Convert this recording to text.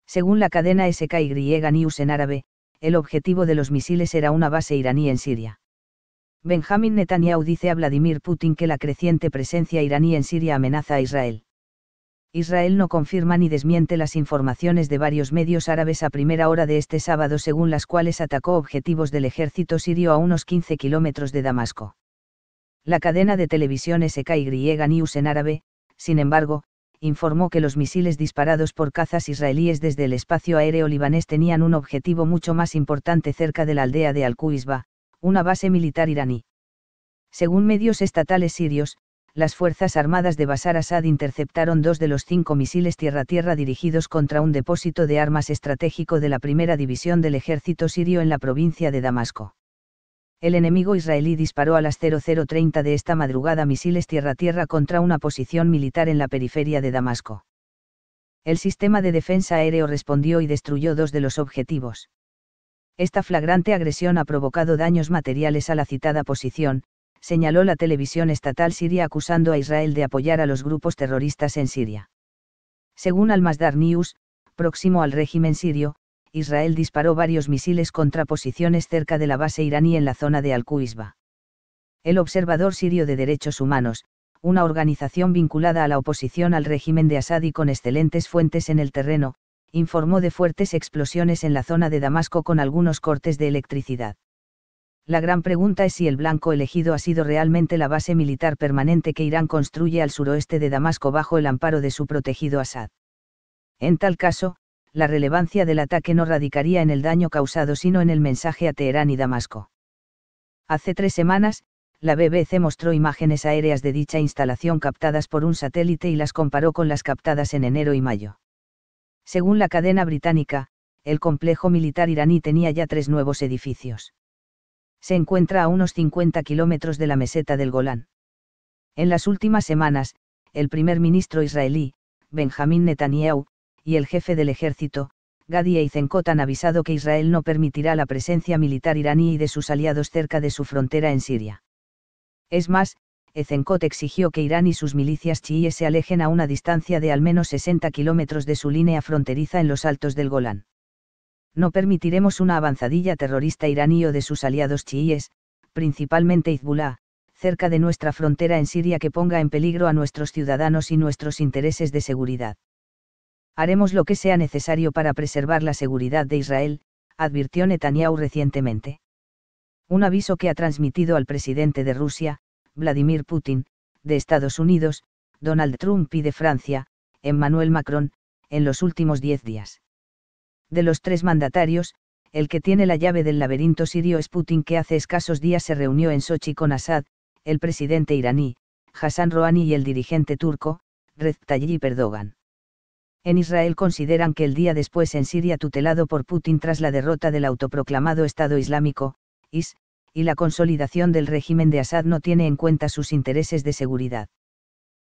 Según la cadena SKY News en árabe, el objetivo de los misiles era una base iraní en Siria. Benjamin Netanyahu dice a Vladimir Putin que la creciente presencia iraní en Siria amenaza a Israel. Israel no confirma ni desmiente las informaciones de varios medios árabes a primera hora de este sábado, según las cuales atacó objetivos del ejército sirio a unos 15 kilómetros de Damasco. La cadena de televisión SKY News en árabe, sin embargo, informó que los misiles disparados por cazas israelíes desde el espacio aéreo libanés tenían un objetivo mucho más importante cerca de la aldea de Al-Quisba, una base militar iraní. Según medios estatales sirios, las Fuerzas Armadas de Bashar Assad interceptaron 2 de los 5 misiles tierra-tierra dirigidos contra un depósito de armas estratégico de la primera división del ejército sirio en la provincia de Damasco. El enemigo israelí disparó a las 00:30 de esta madrugada misiles tierra-tierra contra una posición militar en la periferia de Damasco. El sistema de defensa aéreo respondió y destruyó 2 de los objetivos. Esta flagrante agresión ha provocado daños materiales a la citada posición, señaló la televisión estatal siria, acusando a Israel de apoyar a los grupos terroristas en Siria. Según Al-Masdar News, próximo al régimen sirio, Israel disparó varios misiles contra posiciones cerca de la base iraní en la zona de Al-Quisba. El Observador Sirio de Derechos Humanos, una organización vinculada a la oposición al régimen de Assad y con excelentes fuentes en el terreno, informó de fuertes explosiones en la zona de Damasco con algunos cortes de electricidad. La gran pregunta es si el blanco elegido ha sido realmente la base militar permanente que Irán construye al suroeste de Damasco bajo el amparo de su protegido Assad. En tal caso, la relevancia del ataque no radicaría en el daño causado sino en el mensaje a Teherán y Damasco. Hace 3 semanas, la BBC mostró imágenes aéreas de dicha instalación captadas por un satélite y las comparó con las captadas en enero y mayo. Según la cadena británica, el complejo militar iraní tenía ya 3 nuevos edificios. Se encuentra a unos 50 kilómetros de la meseta del Golán. En las últimas semanas, el primer ministro israelí, Benjamin Netanyahu, y el jefe del ejército, Gadi Eisenkot, han avisado que Israel no permitirá la presencia militar iraní y de sus aliados cerca de su frontera en Siria. Es más, Eisenkot exigió que Irán y sus milicias chiíes se alejen a una distancia de al menos 60 kilómetros de su línea fronteriza en los altos del Golán. No permitiremos una avanzadilla terrorista iraní o de sus aliados chiíes, principalmente Hezbollah, cerca de nuestra frontera en Siria, que ponga en peligro a nuestros ciudadanos y nuestros intereses de seguridad. Haremos lo que sea necesario para preservar la seguridad de Israel, advirtió Netanyahu recientemente. Un aviso que ha transmitido al presidente de Rusia, Vladimir Putin, de Estados Unidos, Donald Trump y de Francia, Emmanuel Macron, en los últimos 10 días. De los 3 mandatarios, el que tiene la llave del laberinto sirio es Putin, que hace escasos días se reunió en Sochi con Assad, el presidente iraní, Hassan Rouhani, y el dirigente turco, Recep Tayyip Erdogan. En Israel consideran que el día después en Siria, tutelado por Putin tras la derrota del autoproclamado Estado Islámico, IS, y la consolidación del régimen de Assad, no tiene en cuenta sus intereses de seguridad.